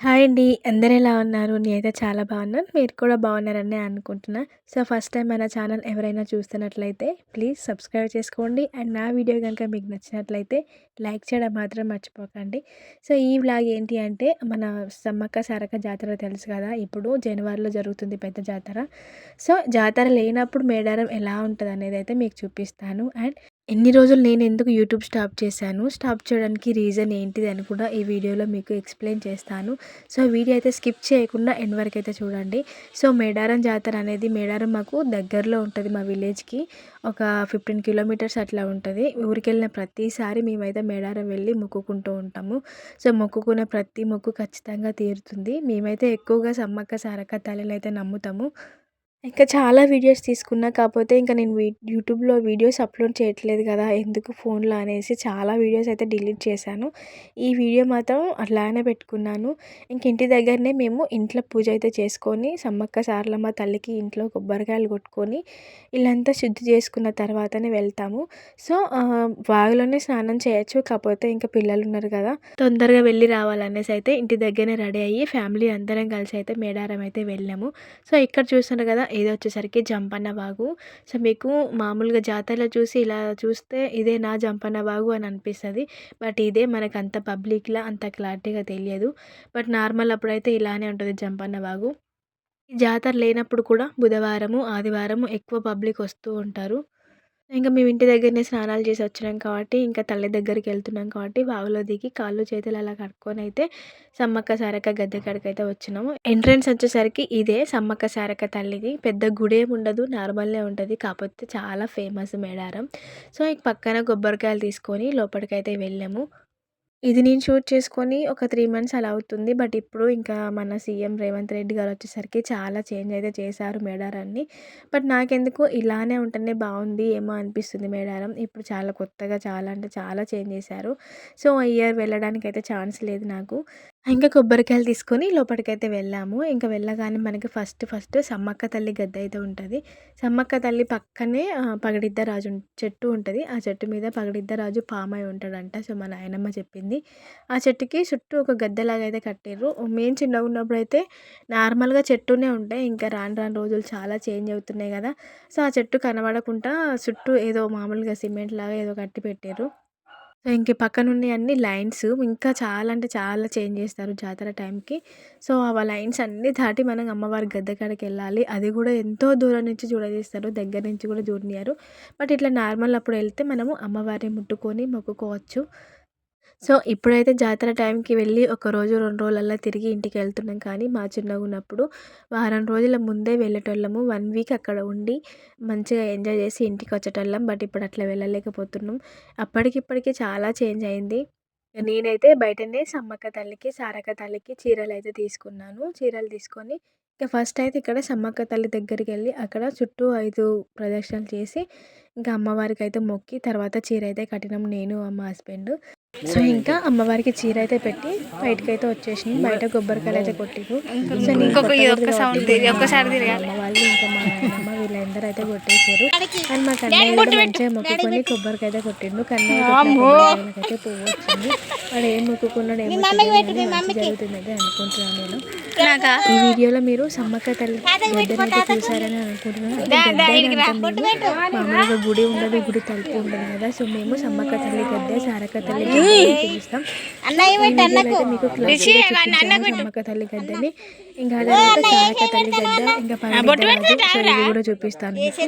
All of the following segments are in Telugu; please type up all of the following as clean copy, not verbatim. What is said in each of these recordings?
హాయ్ అండి. అందరూ ఎలా ఉన్నారు? నేనైతే చాలా బాగున్నాను. మీరు కూడా బాగున్నారనే అనుకుంటున్నా. సో, ఫస్ట్ టైం మన ఛానల్ ఎవరైనా చూస్తున్నట్లయితే ప్లీజ్ సబ్స్క్రైబ్ చేసుకోండి. అండ్ నా వీడియో గనుక మీకు నచ్చినట్లయితే లైక్ చేయడం మాత్రం మర్చిపోకండి. సో, ఈ వ్లాగ్ ఏంటి అంటే మన సమ్మక్క సారక్క జాతర తెలుసు కదా! ఇప్పుడు జనవరిలో జరుగుతుంది పెద్ద జాతర. సో, జాతర లేనప్పుడు మేడారం ఎలా ఉంటదనేదైతే మీకు చూపిస్తాను. అండ్ ఎన్ని రోజులు నేనెందుకు యూట్యూబ్ స్టాప్ చేశాను, స్టాప్ చేయడానికి రీజన్ ఏంటిది అని కూడా ఈ వీడియోలో మీకు ఎక్స్‌ప్లెయిన్ చేస్తాను. సో, వీడియో అయితే స్కిప్ చేయకుండా ఎండ్ వరకైతే చూడండి. సో, మేడారం జాతర అనేది మేడారం మాకు దగ్గరలో ఉంటది మా విలేజ్‌కి. ఒక 15 కిలోమీటర్స్ అట్లా ఉంటది. ఊరికెళ్ళిన ప్రతిసారి మేమైతే మేడారం వెళ్ళి మొక్కుకుంటూ ఉంటాము. సో, మొక్కుకున్న ప్రతి మొక్కు ఖచ్చితంగా తీరుతుంది. మేమైతే ఎక్కువగా సమ్మక్క సారక్క తల్లినైతే నమ్ముతాము. ఇంకా చాలా వీడియోస్ తీసుకున్నా. కాకపోతే ఇంక నేను యూట్యూబ్‌లో వీడియోస్ అప్‌లోడ్ చేయట్లేదు కదా! ఎందుకు ఫోన్‌లో అనేసి చాలా వీడియోస్ అయితే డిలీట్ చేశాను. ఈ వీడియో మాత్రం అట్లానే పెట్టుకున్నాను. ఇంక ఇంటి దగ్గరనే మేము ఇంట్లో పూజ అయితే చేసుకొని, సమ్మక్క సారలమ్మ తల్లికి ఇంట్లో కొబ్బరికాయలు కొట్టుకొని, ఇల్లంతా శుద్ధి చేసుకున్న తర్వాతనే వెళ్తాము. సో, వాగులోనే స్నానం చేయొచ్చు. కాకపోతే ఇంక పిల్లలున్నారు కదా! తొందరగా వెళ్ళి రావాలనేసి అయితే ఇంటి దగ్గరనే రెడీ అయ్యి ఫ్యామిలీ అందరం కలిసి అయితే మేడారం అయితే వెళ్ళాము. సో, ఇక్కడ చూస్తున్నారు కదా! ఇది వచ్చేసరికి జంపన్న వాగు. సో, మీకు మామూలుగా జాతరలో చూసి ఇలా చూస్తే ఇదేనా జంపన్న వాగు అని అనిపిస్తది. బట్ ఇదే మనకంత పబ్లిక్‌లా అంత క్లారిటీగా తెలియదు. బట్ నార్మల్ అప్పుడైతే ఇలానే ఉంటది జంపన్న వాగు. ఈ జాతర లేనప్పుడు కూడా బుధవారము, ఆదివారము ఎక్కువ పబ్లిక్ వస్తూ ఉంటారు. ఇంక మేము ఇంటి దగ్గరనే స్నానాలు చేసి వచ్చినాం కాబట్టి, ఇంకా తల్లి దగ్గరికెళ్తున్నాం కాబట్టి, వాగులో దిగి కాళ్ళు, చేతులు అలా కడుక్కొనైతే సమ్మక్క సారక్క గద్దె కాడికైతే వచ్చినాము. ఎంట్రన్స్ వచ్చేసరికి ఇదే సమ్మక్క సారక్క తల్లిది. పెద్ద గుడేముండదు. నార్మల్‌నే ఉంటది. కాపోతే చాలా ఫేమస్ మేడారం. సో, ఇక పక్కన కొబ్బరికాయలు తీసుకొని లోపటికైతే వెళ్ళాము. ఇది నేను షూట్ చేసుకొని ఒక 3 మంత్స్ అలా అవుతుంది. బట్ ఇప్పుడు ఇంకా మన సీఎం రేవంత్ రెడ్డి గారు వచ్చేసరికి చాలా చేంజ్ అయితే చేశారు మేడారాన్ని. బట్ నాకెందుకో ఇలానే ఉంటేనే బావుంది ఏమో అనిపిస్తుంది మేడారం. ఇప్పుడు చాలా కొత్తగా చాలా అంటే చాలా చేంజ్ చేశారు. సో, ఈ ఇయర్ వెళ్ళడానికైతే ఛాన్స్ లేదు నాకు. ఇంకా కొబ్బరికాయలు తీసుకొని లోపటికైతే వెళ్ళాము. ఇంక వెళ్ళగానే మనకి ఫస్ట్ ఫస్ట్ సమ్మక్క తల్లి గద్దె అయితే ఉంటది. సమ్మక్క తల్లి పక్కనే పగడిద్దరాజు చెట్టు ఉంటది. ఆ చెట్టు మీద పగడిద్దరాజు పామై ఉంటాడంట. సో, మా నాయనమ్మ చెప్పింది. ఆ చెట్టుకి చుట్టూ ఒక గద్దెలాగా అయితే కట్టిర్రు. మేము చిన్నగున్నప్పుడైతే నార్మల్‌గా చెట్టునే ఉండే. ఇంకా రాను రాను రోజులు చాలా చేంజ్ అవుతున్నాయి గదా! సో, ఆ చెట్టు కనబడకుండా చుట్టూ ఏదో మామూలుగా సిమెంట్ లాగా ఏదో కట్టి పెట్టిర్రు. సో, ఇంక పక్కనున్నయన్నీ లైన్స్ ఇంకా చాలా అంటే చాలా చేంజ్ చేస్తారు జాతర టైంకి. సో, లైన్స్ అన్నీ దాటి మనం అమ్మవారి గద్దె కాడికెళ్ళాలి. అది గూడా ఎంతో దూరం నుంచి చూడనిస్తారు. దగ్గర నుంచి కూడా చూడనియ్యరు. బట్ ఇట్లా నార్మల్ అప్పుడు ఎళ్తే మనము అమ్మవారిని ముట్టుకొని మొక్కుకోవచ్చు. సో, ఇప్పుడైతే జాతర టైంకి వెళ్ళి ఒక రోజు, 2 రోజులల్లా తిరిగి ఇంటికెళ్తున్నాం కానీ, మా చిన్నగున్నప్పుడు వారం రోజుల ముందే వెళ్ళేటోళ్ళము. 1 వీక్ అక్కడ ఉండి మంచిగా ఎంజాయ్ చేసి ఇంటికొచ్చేటోళ్ళం. బట్ ఇప్పుడు అట్లా వెళ్ళలేకపోతున్నాం. అప్పటికిప్పటికి చాలా చేంజ్ అయింది. నేనైతే బయటనే సమ్మక్క తల్లికి, సారక్క తల్లికి చీరలైతే తీసుకున్నాను. చీరలు తీసుకొని ఇక ఫస్ట్ అయితే ఇక్కడ సమ్మక్క తల్లి దగ్గరికెళ్ళి అక్కడ చుట్టూ 5 ప్రదక్షిణలు చేసి, ఇంకా అమ్మవారికైతే మొక్కి తర్వాత చీర అయితే కట్టినాం నేను, మా హస్బెండ్. సో, ఇంకా అమ్మవారికి చీర అయితే పెట్టి బయటకైతే వచ్చేసినాం. బయట కొబ్బరికాయలయితే కొట్టిర్రు. సో, నేను కొట్టకూడదు కాబట్టి అమ్మ వాళ్ళు ఇంకా మా నాయనమ్మ వీళ్ళందరూ అయితే కొట్టేసారు. అండ్ మా కన్నయ్య కూడా మంచిగా మొక్కుకొని కొబ్బరికైతే కొట్టిండు. కన్నయ్య కొట్టిన కొబ్బరికాయలకైతే పువ్వు వచ్చింది. వాడు ఏం మొక్కుకున్నాడు ఏమో తెలియదు, మంచి జరుగుతుందయితే అనుకుంటున్నాను నేను. ఈ వీడియోలో మీరు సమ్మక్క తల్లి గద్దెనైతే చూసారని అనుకుంటున్నాను. అంటే గద్దె అని అంటాం మేము. మామూలుగా గుడి ఉండదు, గుడి తలుపు ఉండదు కదా. సో, మేము సమ్మక్క తల్లి గద్దె, సారక్క తల్లి గద్దె అని పిలుస్తాం. ఈ వీడియోలో అయితే మీకు క్లారిటీగా చూపించాను సమ్మక్క తల్లి గద్దెని. ఇంకా తర్వాత సారక్క తల్లి గద్దె, ఇంకా పగడిద్దరాజు. సో, ఇది కూడా చూపిస్తాను మీకు.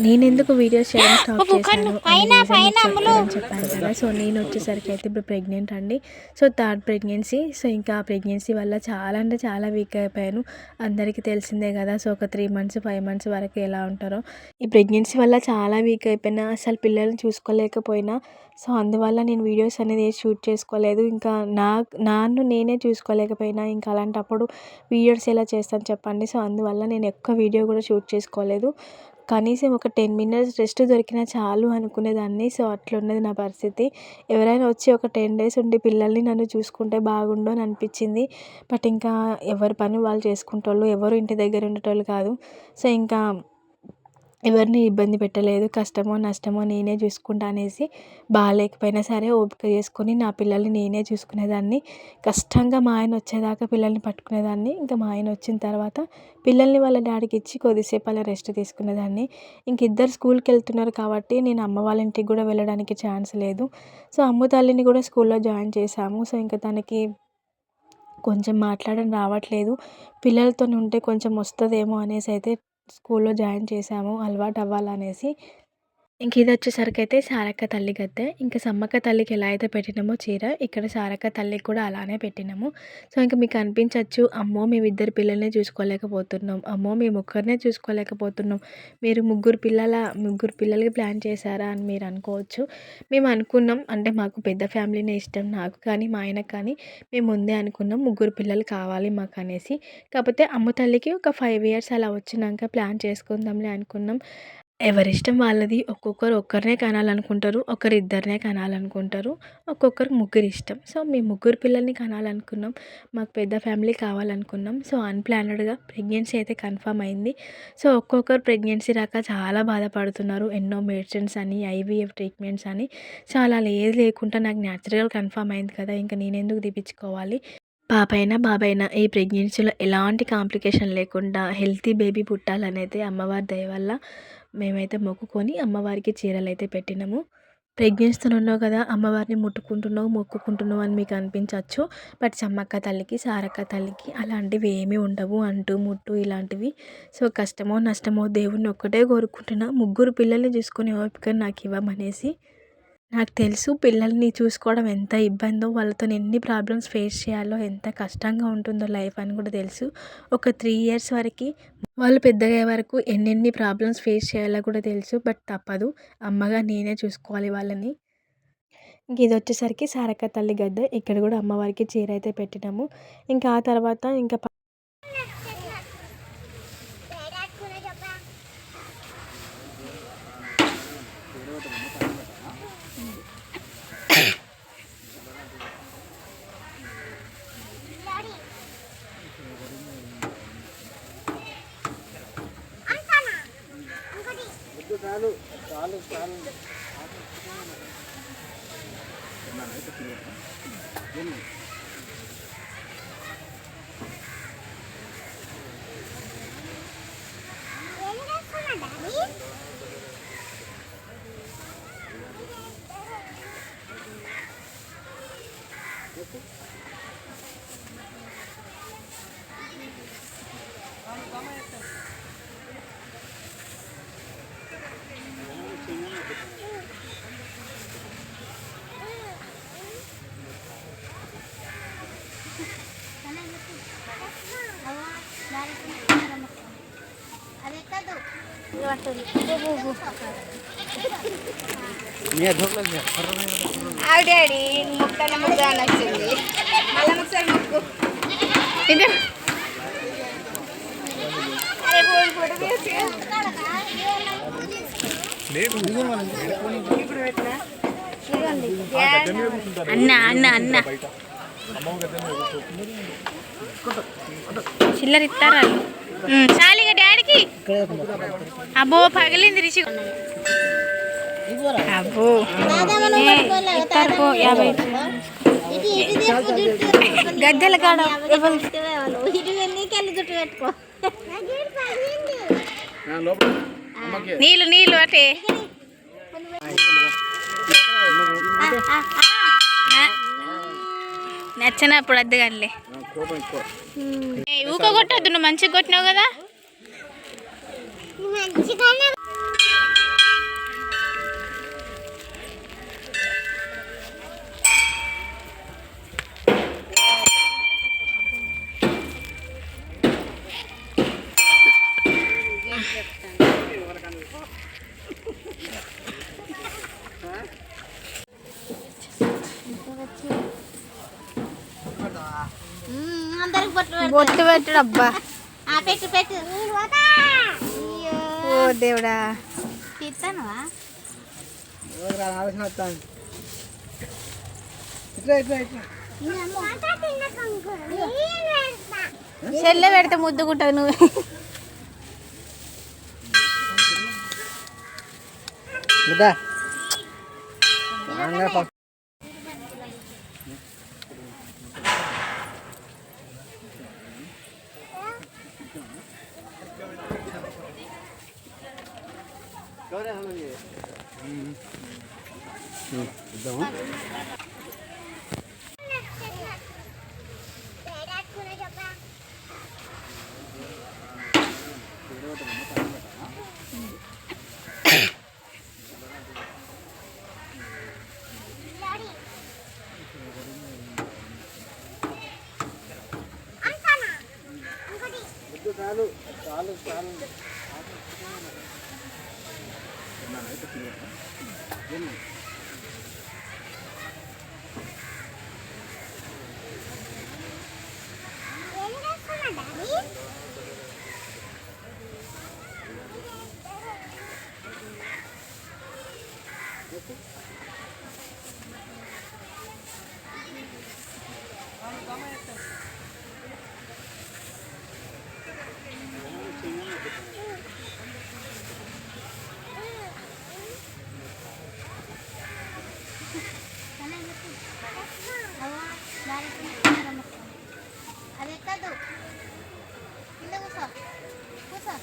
నేనెందుకు వీడియోస్ చేయడం స్టాప్ చేశాను అనే రీజన్ మీకు చెప్తానని చెప్పాను కదా. సో, నేను వచ్చేసరికి అయితే ఇప్పుడు ప్రెగ్నెంట్ అండి. So, third pregnancy. సో, ఇంకా ఆ ప్రెగ్నెన్సీ వల్ల చాలా అంటే చాలా వీక్ అయిపోయాను. అందరికీ తెలిసిందే కదా. సో, ఒక 3 మంత్స్, 5 మంత్స్ వరకు ఎలా ఉంటారో. ఈ ప్రెగ్నెన్సీ వల్ల చాలా వీక్ అయిపోయినా, అసలు పిల్లల్ని చూసుకోలేకపోయినా. సో, అందువల్ల నేను వీడియోస్ అనేది ఏది షూట్ చేసుకోలేదు. ఇంకా నన్ను నేనే చూసుకోలేకపోయినా ఇంకా అలాంటప్పుడు వీడియోస్ ఎలా చేస్తాను చెప్పండి. సో, అందువల్ల నేను ఎక్కువ వీడియో కూడా షూట్ చేసుకోలేదు. కనీసం ఒక 10 మినిట్స్ రెస్ట్ దొరికినా చాలు అనుకునేదాన్ని. సో, అట్లున్నది నా పరిస్థితి. ఎవరైనా వచ్చి ఒక 10 డేస్ ఉండి పిల్లల్ని నన్ను చూసుకుంటే బాగుండు అని అనిపించింది. బట్ ఇంకా ఎవరి పని వాళ్ళు చేసుకుంటోళ్ళు, ఎవరు ఇంటి దగ్గర ఉండేటోళ్ళు కాదు. సో, ఇంకా ఎవరిని ఇబ్బంది పెట్టలేదు. కష్టమో నష్టమో నేనే చూసుకుంటా అనేసి బాగాలేకపోయినా సరే ఓపిక చేసుకొని నా పిల్లల్ని నేనే చూసుకునేదాన్ని. కష్టంగా మా ఆయన వచ్చేదాకా పిల్లల్ని పట్టుకునేదాన్ని. ఇంకా మా ఆయన వచ్చిన తర్వాత పిల్లల్ని వాళ్ళ డాడీకి ఇచ్చి కొద్దిసేపు అలా రెస్ట్ తీసుకునేదాన్ని. ఇంక ఇద్దరు స్కూల్కి వెళ్తున్నారు కాబట్టి నేను అమ్మ వాళ్ళ ఇంటికి కూడా వెళ్ళడానికి ఛాన్స్ లేదు. సో అమ్ము తల్లిని కూడా స్కూల్లో జాయిన్ చేశాము. సో ఇంకా తనకి కొంచెం మాట్లాడడం రావట్లేదు. పిల్లలతోని ఉంటే కొంచెం వస్తుందేమో అనేసి అయితే స్కూల్లో జాయిన్ చేశాము అలవాటు అవ్వాలనేసి. ఇంక ఇదొచ్చేసరికైతే సారక్క తల్లి గద్దె. ఇంక సమ్మక్క తల్లికి ఎలా అయితే పెట్టినామో చీర, ఇక్కడ సారక్క తల్లికి కూడా అలానే పెట్టినాము. సో ఇంక మీకు అనిపించవచ్చు, అమ్మో మేమిద్దరు పిల్లల్ని చూసుకోలేకపోతున్నాం, అమ్మో మేము ఒక్కరినే చూసుకోలేకపోతున్నాం, మీరు ముగ్గురు పిల్లలకి ప్లాన్ చేశారా అని మీరు అనుకోవచ్చు. మేము అనుకున్నాం, అంటే మాకు పెద్ద ఫ్యామిలీనే ఇష్టం, నాకు కానీ మా ఆయనకు కానీ. మేము ముందే అనుకున్నాం ముగ్గురు పిల్లలు కావాలి మాకు అనేసి. కాకపోతే అమ్మ తల్లికి ఒక 5 ఇయర్స్ అలా వచ్చినాక ప్లాన్ చేసుకుందాంలే అనుకున్నాం. ఎవరిష్టం వాళ్ళది. ఒక్కరినే కనాలనుకుంటారు, ఒకరు ఇద్దరినే కనాలనుకుంటారు, ఒక్కొక్కరు ముగ్గురు ఇష్టం. సో మేము ముగ్గురు పిల్లల్ని కనాలనుకున్నాం, మాకు పెద్ద ఫ్యామిలీ కావాలనుకున్నాం. సో అన్‌ప్లానెడ్‌గా ప్రెగ్నెన్సీ అయితే కన్ఫర్మ్ అయింది. సో ఒక్కొక్కరు ప్రెగ్నెన్సీ రాక చాలా బాధపడుతున్నారు. ఎన్నో మెడిసిన్స్ అని, ఐవీఎఫ్ ట్రీట్మెంట్స్ అని. సో అలా ఏది లేకుండా నాకు న్యాచురల్‌గా కన్ఫర్మ్ అయింది కదా, ఇంక నేనెందుకు తీపించుకోవాలి. పాపైనా బాబైనా ఈ ప్రెగ్నెన్సీలో ఎలాంటి కాంప్లికేషన్ లేకుండా హెల్తీ బేబీ పుట్టాలనైతే అమ్మవారి దయ వల్ల మేమైతే మొక్కుకొని అమ్మవారికి చీరలైతే పెట్టినాము. ప్రెగ్నెన్సీతో ఉన్నావు కదా, అమ్మవారిని ముట్టుకుంటున్నావు, మొక్కుకుంటున్నావు అని మీకు అనిపించవచ్చు. బట్ సమ్మక్క తల్లికి, సారక్క తల్లికి అలాంటివి ఏమీ ఉండవు. అంటు ముట్టు ఇలాంటివి. సో కష్టమో నష్టమో దేవుణ్ణి ఒక్కటే కోరుకుంటున్నా, ముగ్గురు పిల్లల్ని చూసుకునే ఓపిక నాకు ఇవ్వమనేసి. నాకు తెలుసు పిల్లల్ని చూసుకోవడం ఎంత ఇబ్బందో, వాళ్ళతోని ఎన్ని ప్రాబ్లమ్స్ ఫేస్ చేయాలో, ఎంత కష్టంగా ఉంటుందో లైఫ్ అని కూడా తెలుసు. ఒక 3 ఇయర్స్ వరకు వాళ్ళు పెద్దగయ్యే వరకు ఎన్నెన్ని ప్రాబ్లమ్స్ ఫేస్ చేయాలో కూడా తెలుసు. బట్ తప్పదు, అమ్మగా నేనే చూసుకోవాలి వాళ్ళని. ఇంక ఇదొచ్చేసరికి సారక్క తల్లి గద్దె. ఇక్కడ కూడా అమ్మవారికి చీర అయితే పెట్టినాము. ఇంకా ఆ తర్వాత ఇంకా డాడీ ముక్కనే ముగ్గు అని వచ్చింది, మళ్ళీ ఒకసారి ముగ్గు. అన్న అన్న అన్న చిల్లర ఇస్తారా చాలిగా డాడీకి. అబ్బో పగిలింది రిషి. అబ్బో ఇస్తారు పో 50 గద్దెల కాడ నీళ్ళు అటే నచ్చినప్పుడు వద్దు కానీ ఊక కొట్టద్దు, నువ్వు మంచిగా కొట్టినావు కదా. బొట్టు పెట్టుడు అబ్బా, పెట్టు పెట్టు. ఓ దేవుడా, తీస్తానువా చెల్లె పెడితే ముద్దుకుంటుంది నువ్వు. ముద్దా రాంగా పక్క ఇద్దామా చాలు చాలు చాలు అదే కాదు కింద కూసో కూసో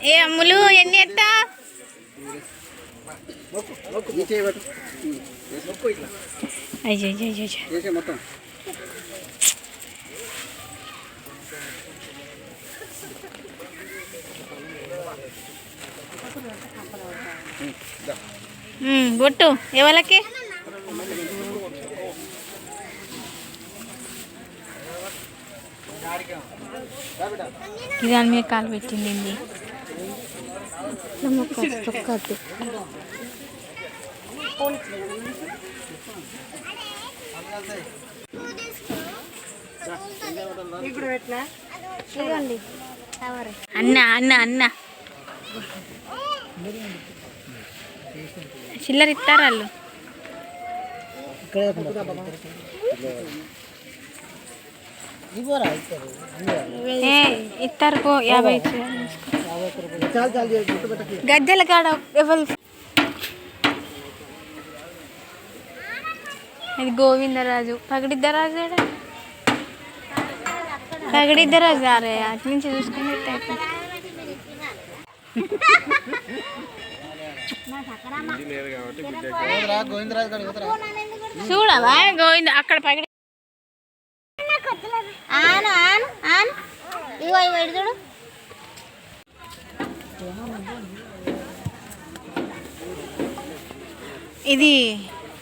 ఏ అమ్ములు ఎన్ని ఎత్తా అయ్యో మొత్తం బొట్టు ఎవరికి దాని మీద కాలు పెట్టింది తొక్కద్దు అన్న అన్న అన్న చిల్లర ఇస్తారు వాళ్ళు ఇస్తారు పో 50 గద్దెల కాడ ఎవరు అది గోవిందరాజు పగడిద్దరాజు పగడిద్దరాజు అరే అటు నుంచి చూసుకున్నట్టు చూడవా గోవింద అక్కడ పగడి ఆను ఆను ఆను ఇగో ఇగో ఇటు చూడు ఇది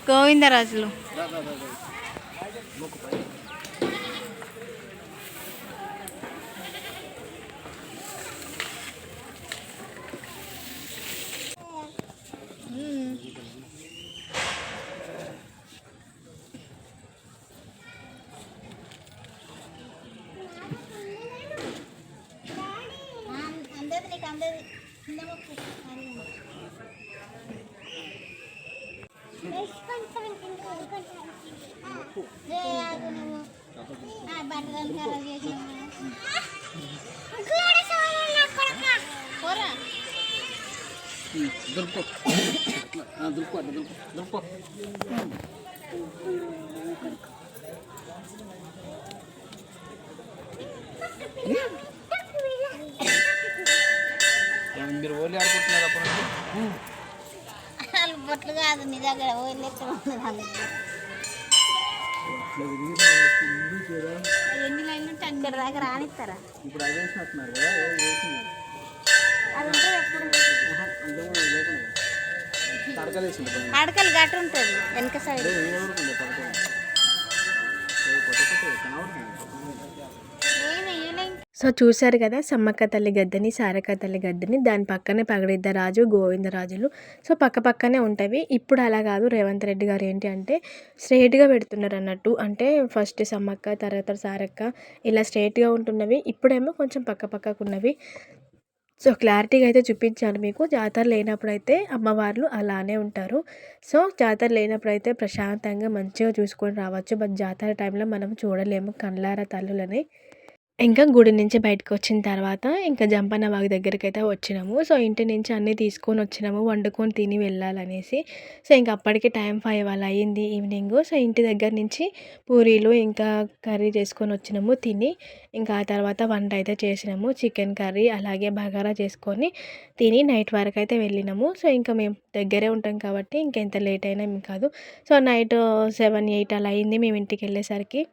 గోవిందరాజులు మీరు ఓన్లీ ఆడుకుంటున్నారు అప్పుడు బొట్లు కాదు నీ దగ్గర ఎన్ని లైన్లు ఉంటే అన్ని దాకా రానిస్తారా ఇప్పుడు అది వేసినట్టున్నారు కదా అది ఉంటుంది ఎప్పుడు తడకలేసింది అడకలు గట్టు ఉంటుంది వెనక సైడ్ సో చూశారు కదా సమ్మక్క తల్లి గద్దెని సారక్క తల్లి గద్దెని దాని పక్కనే పగడిద్దరాజు గోవిందరాజులు సో పక్క పక్కనే ఉంటాయి. ఇప్పుడు అలా కాదు, రేవంత్ రెడ్డి గారు ఏంటి అంటే స్ట్రైట్గా పెడుతున్నారు అన్నట్టు. అంటే ఫస్ట్ సమ్మక్క తర్వాత సారక్క ఇలా స్ట్రైట్గా ఉంటున్నవి, ఇప్పుడేమో కొంచెం పక్క పక్కకు ఉన్నవి. సో, క్లారిటీగా అయితే చూపించాను మీకు. జాతర లేనప్పుడైతే అమ్మవార్లు అలానే ఉంటారు. సో, జాతర లేనప్పుడైతే ప్రశాంతంగా మంచిగా చూసుకొని రావచ్చు. బట్ జాతర టైంలో మనం చూడలేము కళ్ళారా తల్లులని. ఇంకా గుడి నుంచి బయటకొచ్చిన తర్వాత ఇంకా జంపన్న వాగు దగ్గరికైతే వచ్చినాము. సో, ఇంటి నుంచి అన్నీ తీసుకొనొచ్చినాము వండుకొని తిని వెళ్ళాలనేసి. సో, ఇంక అప్పటికి టైం 5 అలా అయింది ఈవినింగు. సో, ఇంటి దగ్గర నుంచి పూరీలు ఇంకా కర్రీ చేసుకొనొచ్చినాము తిని. ఇంకా ఆ తర్వాత వంట అయితే చేసినాము. చికెన్ కర్రీ అలాగే బగారా చేసుకొని తిని నైట్ వరకైతే వెళ్ళినాము. సో, ఇంకా మేము దగ్గరే ఉంటాం కాబట్టి ఇంకెంత లేట్ అయినా ఏం కాదు. సో, నైట్ 7, 8 అలా అయింది మేము ఇంటికెళ్ళేసరికి.